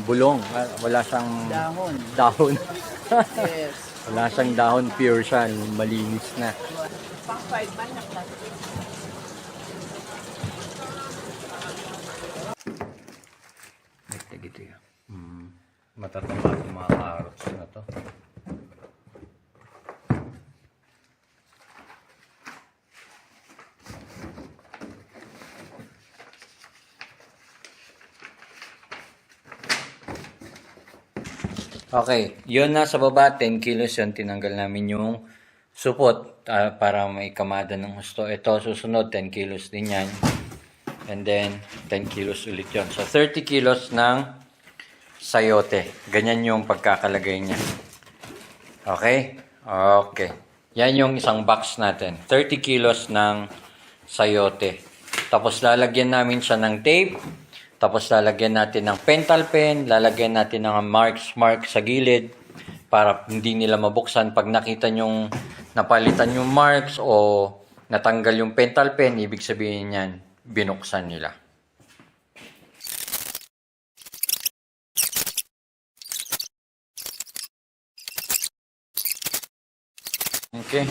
bulong. Wala siyang Dahon. dahon. Yes. Wala siyang dahon, pure siya, malinis na. Pang 5 man na plastic. Ito gitu yan. Matatama itong mga carrots na to. Okay, yun na sa baba, 10 kilos yun. Tinanggal namin yung supot para may kamada ng husto. Ito, susunod, 10 kilos din yan. And then, 10 kilos ulit yun. So, 30 kilos ng sayote. Ganyan yung pagkakalagay niya. Okay? Okay. Yan yung isang box natin. 30 kilos ng sayote. Tapos, lalagyan namin siya ng tape. Tapos lalagyan natin ng pental pen, lalagyan natin ng mark sa gilid para hindi nila mabuksan. Pag nakita nyong napalitan yung marks o natanggal yung pental pen, ibig sabihin yan, binuksan nila. Okay.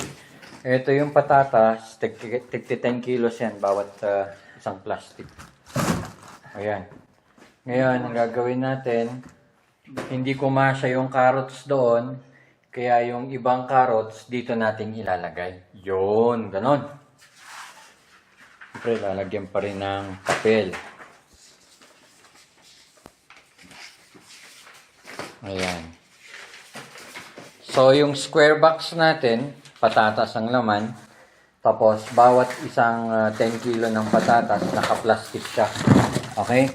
Ito yung patatas, tig 10 kilos yan bawat isang plastic. Ayan. Ngayon, ang gagawin natin, hindi kumasya yung carrots doon, kaya yung ibang carrots dito natin ilalagay. Yun, ganon. Siyempre, lalagyan pa rin ng papel. Ayan. So, yung square box natin, patatas ang laman. Tapos, bawat isang 10 kilo ng patatas, naka-plastic siya. Okay?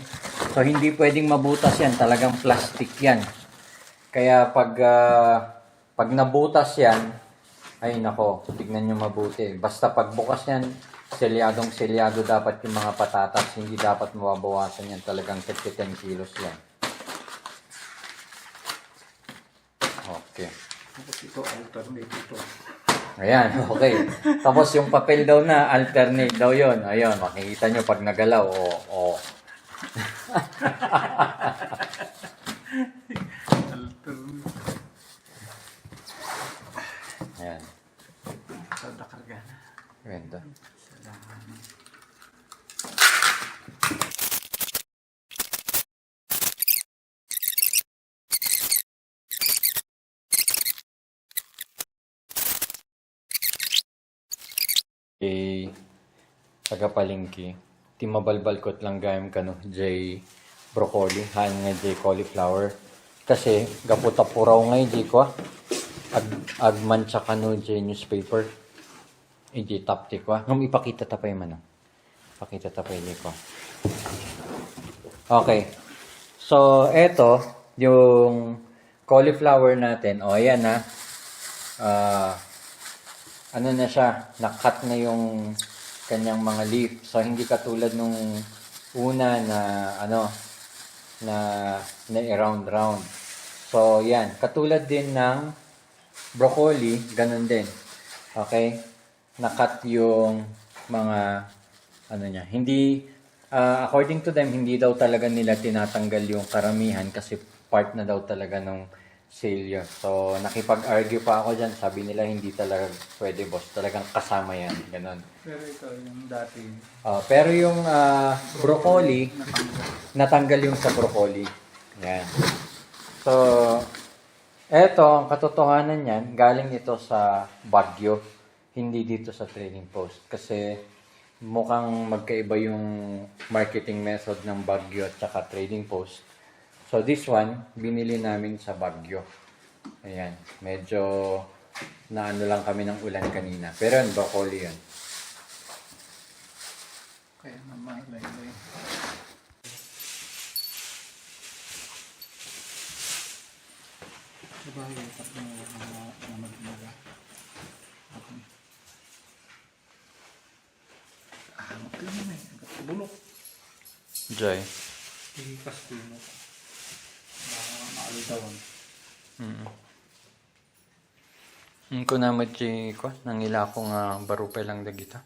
So, hindi pwedeng mabutas yan. Talagang plastic yan. Kaya, pag nabutas yan, ay nako, tignan nyo mabuti. Basta pagbukas yan, selyadong-selyado dapat yung mga patatas. Hindi dapat mababawasan yan. Talagang 10 kilos yan. Okay. Tapos ito, alternate ito. Ayan, okay. Tapos yung papel daw na, alternate daw yon. Ayun, makikita nyo pag nagalaw. Oo. Ayan. Sada karga. Ganda. Tagapalingki. Ti mabalbalkot lang gayam kano jay broccoli, han nga jay cauliflower. Kasi gaputa puraw nga jay ko agmancha kano jay newspaper. Jay tapti ko. Ngam ipakita tapay man. Pakita tapay jay ko. Okay. So eto yung cauliflower natin. O ayan na. Ano na siya, nakat na yung kanyang mga leaf. So hindi katulad nung una na na round. So yan, katulad din ng broccoli, ganun din. Okay? Nakat yung mga niya. Hindi according to them, hindi daw talaga nila tinatanggal yung karamihan kasi part na daw talaga ng sale yun. So, nakipag-argue pa ako dyan. Sabi nila, hindi talaga pwede, boss. Talagang kasama yan. Ganon. Pero ito, yung dati. Pero yung broccoli, natanggal yung sa broccoli. Yan. So, eto, ang katotohanan yan, galing ito sa Baguio. Hindi dito sa Trading Post. Kasi mukhang magkaiba yung marketing method ng Baguio at saka Trading Post. So, this one, binili namin sa Baguio. Ayan. Medyo naano lang kami ng ulan kanina. Pero yun, broccoli yun. Kaya naman, like. Sabagay, tapos na magmaga. Okay. Magkano na eh. Bulok. Joy. Ikas ko yun. Maalitawan. Ko na madji ko nangila ko nga barupe lang dagita.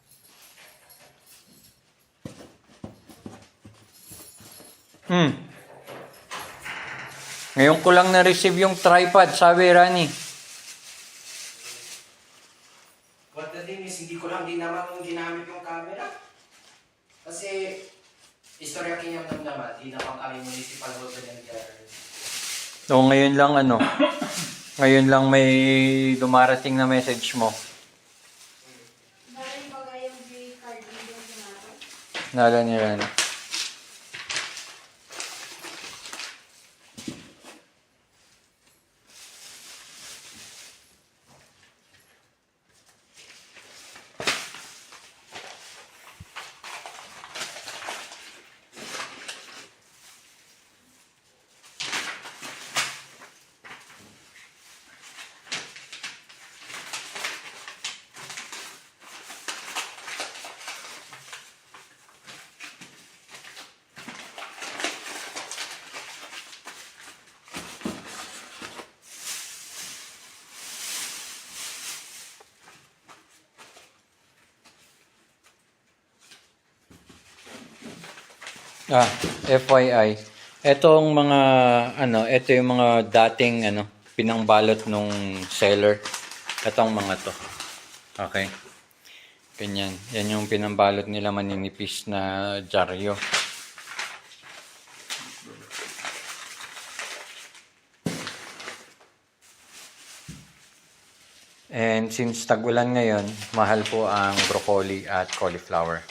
Ngayon ko lang na-receive yung tripod, sabi Rani. What the thing is, hindi ko lang din naman ginamit yung camera. Kasi, istorya kinyang naman, hindi naman kami municipal hotel ng Gerard. So, ngayon lang ngayon lang may dumarating na message mo. Dahil baga yung card dito sa natin. Nala ni Rani. FYI. Etong mga ito yung mga dating pinangbalot nung seller. Etong mga to. Okay. Ganyan. Yan yung pinambalot nila maninipis na dyaryo. And since tag-ulan ngayon, mahal po ang broccoli at cauliflower.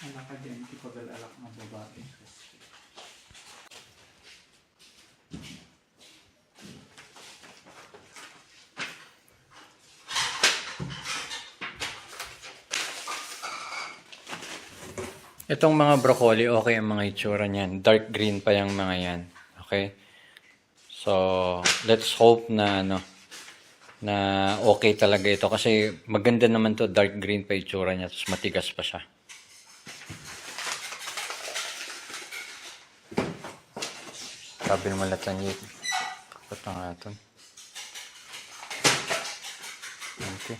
Anak ka din, hindi ko alak ng babae. Itong mga broccoli, okay ang mga itsura niyan. Dark green pa yung mga yan. Okay? So, let's hope na na okay talaga ito. Kasi maganda naman to, dark green pa itsura niya. Tapos matigas pa siya. Sabi naman latan yun. Kapot na nga ito. Okay.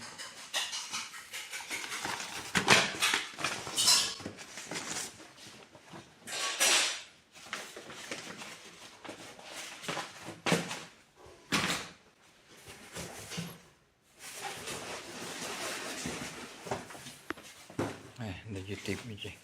Ay, did you tape me, Jay?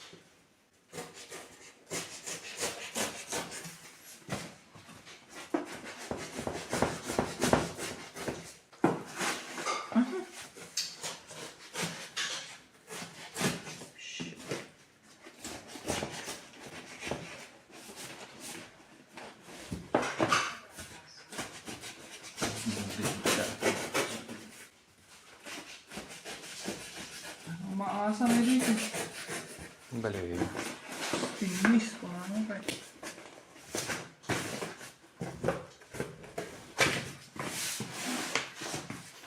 Umaasa na dito. Baliw yun. Finish ko ano ba?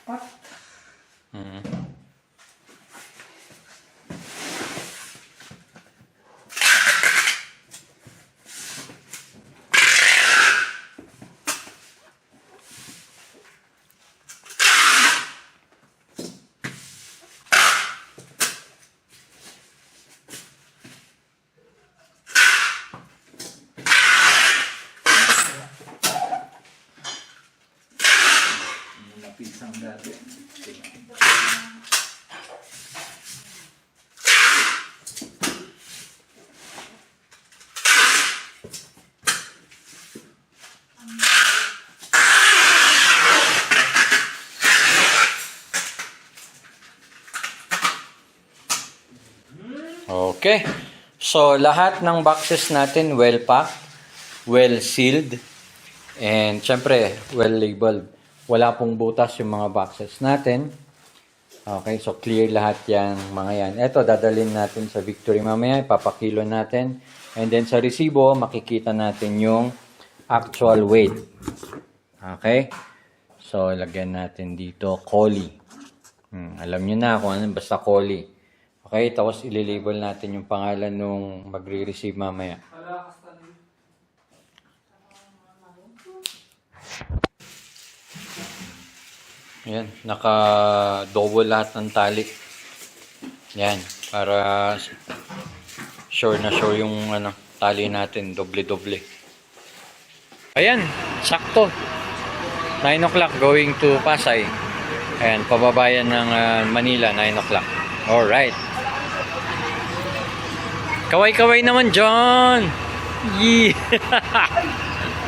Pat. Mhm. Napisang dati. Okay. So, lahat ng boxes natin well-packed, well-sealed, and syempre, well-labeled. Wala pong butas yung mga boxes natin. Okay, so clear lahat yan, mga yan. Ito, dadalhin natin sa Victory mamaya, ipapakilo natin. And then sa resibo, makikita natin yung actual weight. Okay? So, lagyan natin dito, Collie. Alam nyo na kung ano, basta Collie. Okay, tapos ililabel natin yung pangalan nung magre-receive mamaya. Ayan, naka-double lahat ng tali. Yan, para sure na sure yung tali natin, doble-doble. Ayan, sakto. 9 o'clock going to Pasay. Ayan, pababayan ng Manila, 9 o'clock. Alright. Kaway-kaway naman, John! Yeah!